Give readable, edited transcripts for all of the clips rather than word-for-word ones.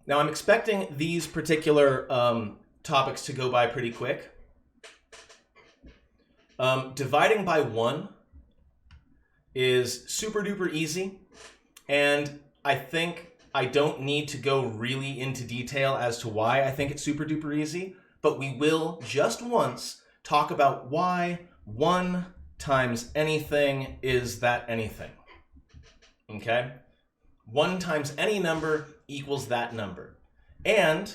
Now I'm expecting these particular topics to go by pretty quick. Dividing by 1 is super duper easy, and I think I don't need to go really into detail as to why I think it's super duper easy, but we will just once talk about why 1 times anything is that anything. Okay? 1 times any number equals that number. And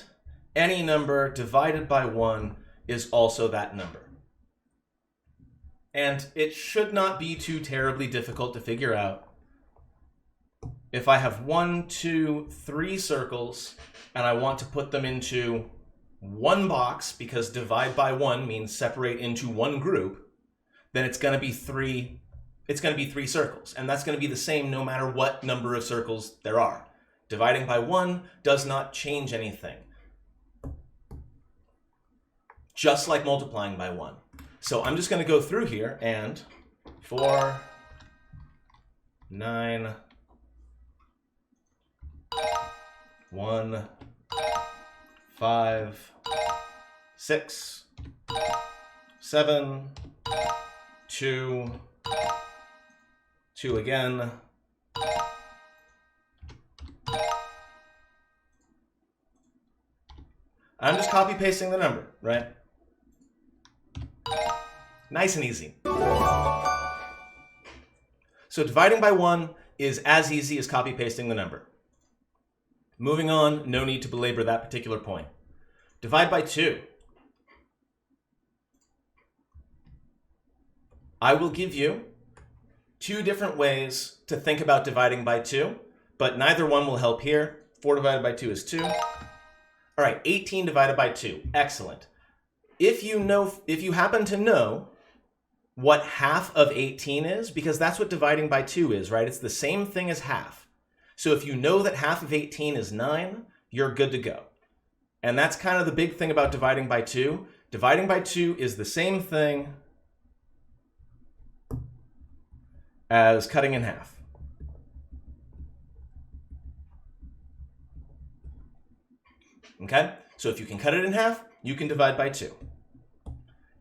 any number divided by 1 is also that number. And it should not be too terribly difficult to figure out. If I have 1, 2, 3 circles, and I want to put them into one box, because divide by 1 means separate into one group, then it's going to be 3. It's going to be 3 circles, and that's going to be the same no matter what number of circles there are. Dividing by 1 does not change anything. Just like multiplying by 1. So I'm just going to go through here and 4, 9, 1, 5, 6, 7, 2, 2 again, I'm just copy pasting the number, right? Nice and easy. So dividing by 1 is as easy as copy pasting the number. Moving on, no need to belabor that particular point. Divide by 2. I will give you 2 different ways to think about dividing by 2, but neither one will help here. 4 divided by 2 is 2. All right, 18 divided by 2. Excellent. If you happen to know what half of 18 is, because that's what dividing by 2 is, right? It's the same thing as half. So if you know that half of 18 is 9, you're good to go. And that's kind of the big thing about dividing by 2. Dividing by 2 is the same thing as cutting in half. Okay? So if you can cut it in half, you can divide by 2.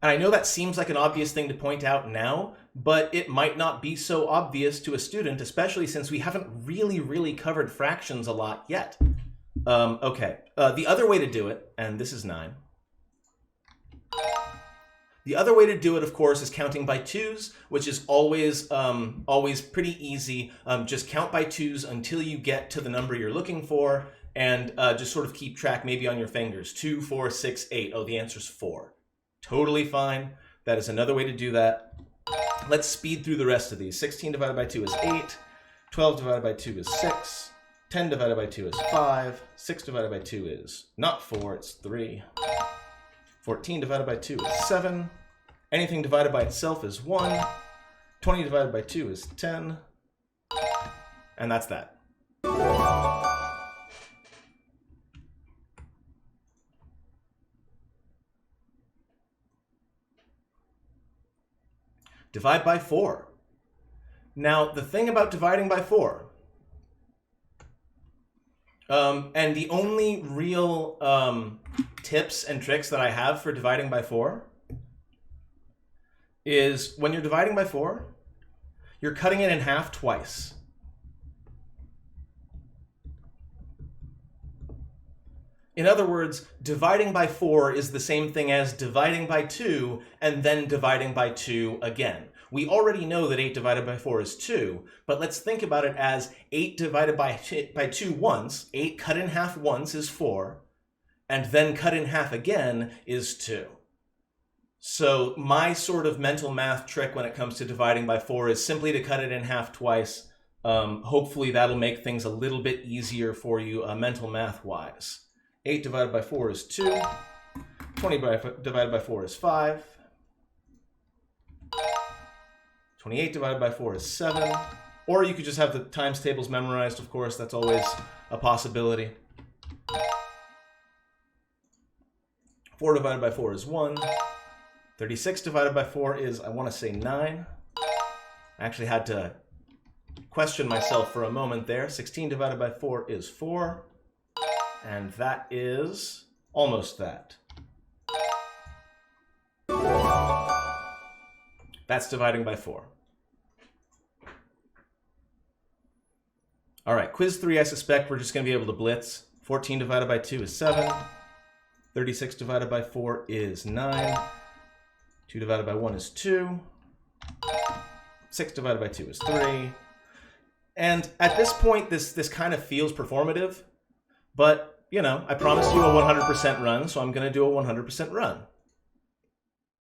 And I know that seems like an obvious thing to point out now, but it might not be so obvious to a student, especially since we haven't really covered fractions a lot yet. Okay, the other way to do it, and this is 9. The other way to do it, of course, is counting by 2s, which is always pretty easy. Just count by 2s until you get to the number you're looking for, and just sort of keep track maybe on your fingers. 2, 4, 6, 8. Oh, the answer's 4. Totally fine. That is another way to do that. Let's speed through the rest of these. 16 divided by 2 is 8. 12 divided by 2 is 6. 10 divided by 2 is 5. 6 divided by 2 is not 4, it's 3. 14 divided by 2 is 7. Anything divided by itself is 1. 20 divided by 2 is 10. And that's that. Divide by 4. Now, the thing about dividing by 4, and the only real tips and tricks that I have for dividing by 4 is when you're dividing by 4, you're cutting it in half twice. In other words, dividing by 4 is the same thing as dividing by 2 and then dividing by 2 again. We already know that 8 divided by 4 is 2, but let's think about it as 8 divided by 2 once, 8 cut in half once is 4, and then cut in half again is 2. So my sort of mental math trick when it comes to dividing by 4 is simply to cut it in half twice. Hopefully that'll make things a little bit easier for you mental math-wise. 8 divided by 4 is 2. 20 divided by 4 is 5. 28 divided by 4 is 7. Or you could just have the times tables memorized, of course. That's always a possibility. 4 divided by 4 is 1. 36 divided by 4 is, I want to say, 9. I actually had to question myself for a moment there. 16 divided by 4 is 4. And that is almost that. That's dividing by 4. All right, quiz 3, I suspect we're just going to be able to blitz. 14 divided by 2 is 7. 36 divided by 4 is 9. 2 divided by 1 is 2. 6 divided by 2 is 3. And at this point, this kind of feels performative. But, you know, I promised you a 100% run, so I'm going to do a 100% run.